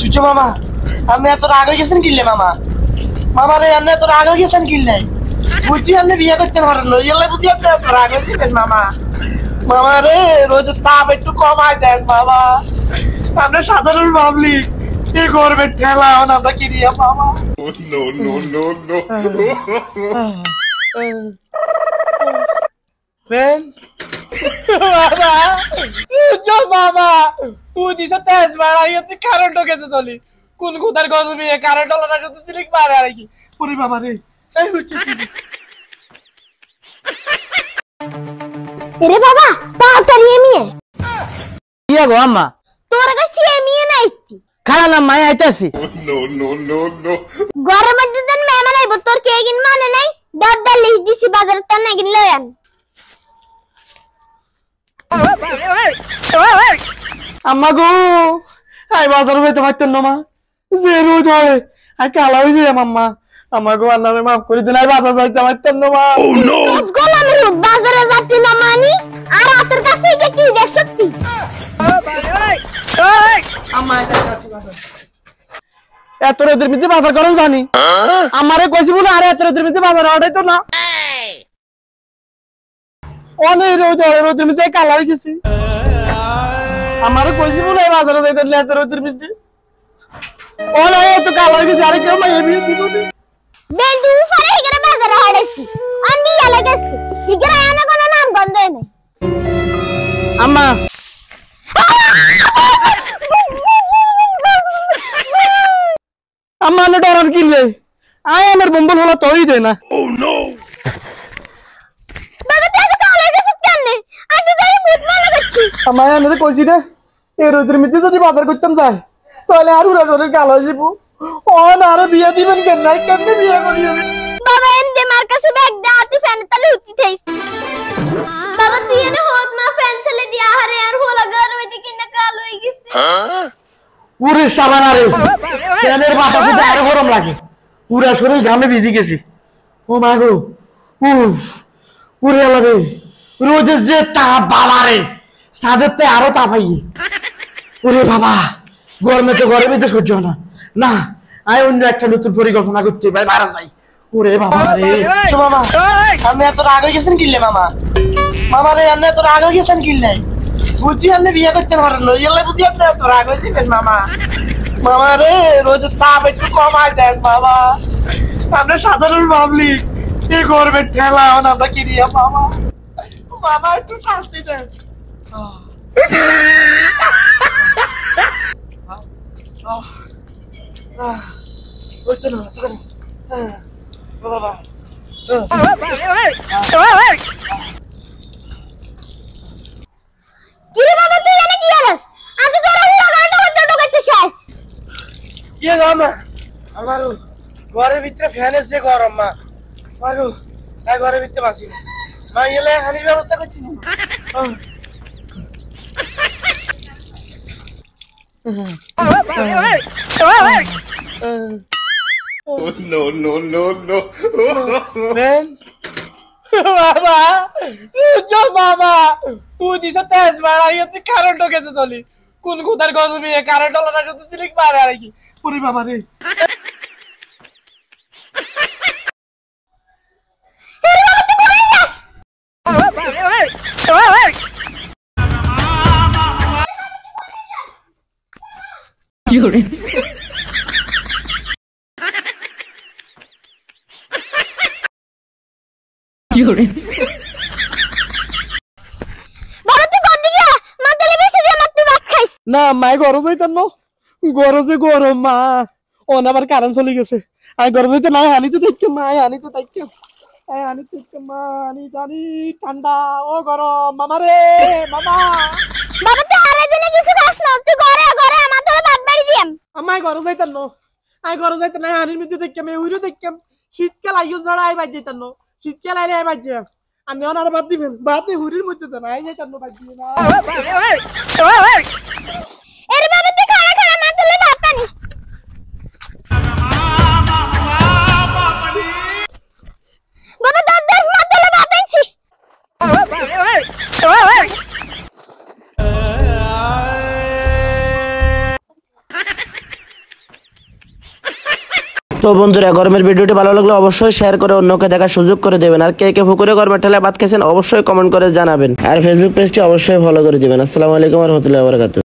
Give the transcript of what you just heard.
চুচু মামা আপনি এত রাগ হয়ে গেছেন কিনলে মামা মামা রে আপনি এত রাগ হয়ে গেছেন কিনলে বুঝি আপনি বিয়ে করতে পারেন এলে বুঝি আপনি এত রাগ হয়েছিলেন মামা মামা রে রোজের তাপ একটু কমায় দেন মামা আমরা সাধারণ পাবলিক কি করবে ঠেলা এখন আমরা কিনিয়া মামা মামা তুই দিছে তেজ মারাই কারেন্ট গেছে চলি কোন কোথার গজ বিয়ে কারেন্ট হলো না শুধু সিলিক মারে আর কি পুরি বাবা রে এই হচ্ছে রে বাবা তাড়াতাড়ি এমিয়ে ইয়া গো আম্মা তোর কাছে এমিয়ে নাইছি খালা না মাই আইতাছি নো ঘরের মধ্যে দেন মেহমান আইব তোর কে কিন মানে নাই দরদা লিখ দিছি বাজারে তা না কিন লয় আন আম্মা গো আই বাজারে যাইতে পারতেন না মা যে রোজ হয় আই কালা হয়ে যাই আম্মা আম্মা গো আল্লাহ মাফ করে দেন আই বাজারে যাইতে পারতেন না মা রোজ গোলাম রোজ বাজারে যাইতে না মানি আর আতর কাছে কি দেখছতি আম্মা আইতাছি বাজার এত রাতের মধ্যে বাজার করো জানি আমারে কইছি বলে আরে এত রাতের মধ্যে বাজার হটাইতো না অনেক রোদের মধ্যে কালা হয়ে গেছি আমারে কইছি বলে বাজারে যাইতে এত রাতের মধ্যে ওলা এত কালা হয়ে গেছে আরে কেউ মাই এমনি কি বলে বেলদু ফারে এখানে বাজারে হটাইছি আমি এলা গেছি এখানে আনা কোনো নাম গন্ধ নাই আম্মা আম্মা না ডরার কিনলে আয় আমার বম্বল হলা তোই দে না ও নো বাবা তুই তো কালা গেছিস কেন আমি তো এই ভূত মারা গেছি আমায় আনতে কইছি রে এই রোদের মধ্যে যদি বাজার করতাম যাই তাহলে আর উড়া জোরে কালো হয়ে যাবো ও না আর বিয়ে দিবেন কেন নাই কেন বিয়ে করিও বাবা এমদে মার কাছে ব্যাগ দাও তুই ফ্যান তলে উঠি থাইস বাবা তুই এনে হোত মা ফ্যান চলে দিয়া আরে আর হো লাগা রইতে কিনা কালো হয়ে গেছে পুরে সাবানা রে ফ্যানের বাতাসে আরো গরম লাগে পুরা শরীর ঘামে ভিজে গেছি ও মা গো পুরে লাগে রোদের যে তাপ বাবা রে সাদেরতে আরো তাপ আই ওরে বাবা গরমে তো সহ্য না না আই অন্য একটা নতুন পরিকল্পনা করতে ভাই বাড়া যাই ওরে বাবা রে মামা আপনি এত রাগ হয়ে গেছেন কিনলে মামা মামা রে আপনি এত রাগ হয়ে গেছেন কিনলে বুঝি আপনি বিয়ে করতে পারেন এলে বুঝি আপনি এত রাগ হয়েছিলেন মামা মামা রে রোজের তাপ একটু কমায় দেন বাবা আমরা সাধারণ পাবলিক কি করবে ঠেলা এখন আমরা কিনিয়া মামা মামা একটু শান্তি দেন ওইতো না বাবা কিরে বাবা তুই এনে কি আছিস আজ তোরা হুলা গাড়িটা করতে ঢোকাইতে শেষ কি গামা আমার ঘরের ভিতরে ফ্যানের যে গরম মা মাগো তাই ঘরের ভিতরে বাসি মা এলে হানির ব্যবস্থা করছি বাবা মামা তুই দিছ তেজ মারাই কারেন্ট গেছে চলি কোন কোথার গজ বিয়ে কারেন্ট হলো না শুধু সিলিক মারে আর কি পুরি বাবা রে কি করে কি করে না মাই গরজ হইতেন না গরজে গরম মা ওন আবার কারেন্ট চলে গেছে আমি গরজ হইতে নাই হানিতে থাকতে মা হানিতে থাকতে হানিতে থাকতে মা হানি জানি ঠান্ডা ও গরম মামা রে মামা বাবা তুই আরে দিনে কিছু খাস না তুই ঘরে ঘরে আমার তোরে ভাত বাড়ি দিম আমায় গরজ হইতেন না আমি গরজ হইতে নাই হানির মধ্যে থাকতে আমি উইরো থাকতে শীতকাল আইও জড়া আই বাজ যেতেন না শীতকাল আইলে আই বাজ যাম আমি আর বাদ দিবেন বাদে হুরির মধ্যে তো নাই যেতেন না বাজ দিবেন না এরে বাবা তুই খাড়া খাড়া না তুলে ভাত পানি বাবা দাদার মা তুলে ভাত আনছি তো বন্ধুরা, গরমের ভিডিওটি ভালো লাগলে অবশ্যই শেয়ার করে অন্যকে দেখার সুযোগ করে দেবেন। আর কে কে পুকুরে গরমের ঠেলায় ভাত খেয়েছেন অবশ্যই কমেন্ট করে জানাবেন। আর ফেসবুক পেজটি অবশ্যই ফলো করে দিবেন। আসসালামু আলাইকুম ওয়া রাহমাতুল্লাহি ওয়া বারাকাতুহু।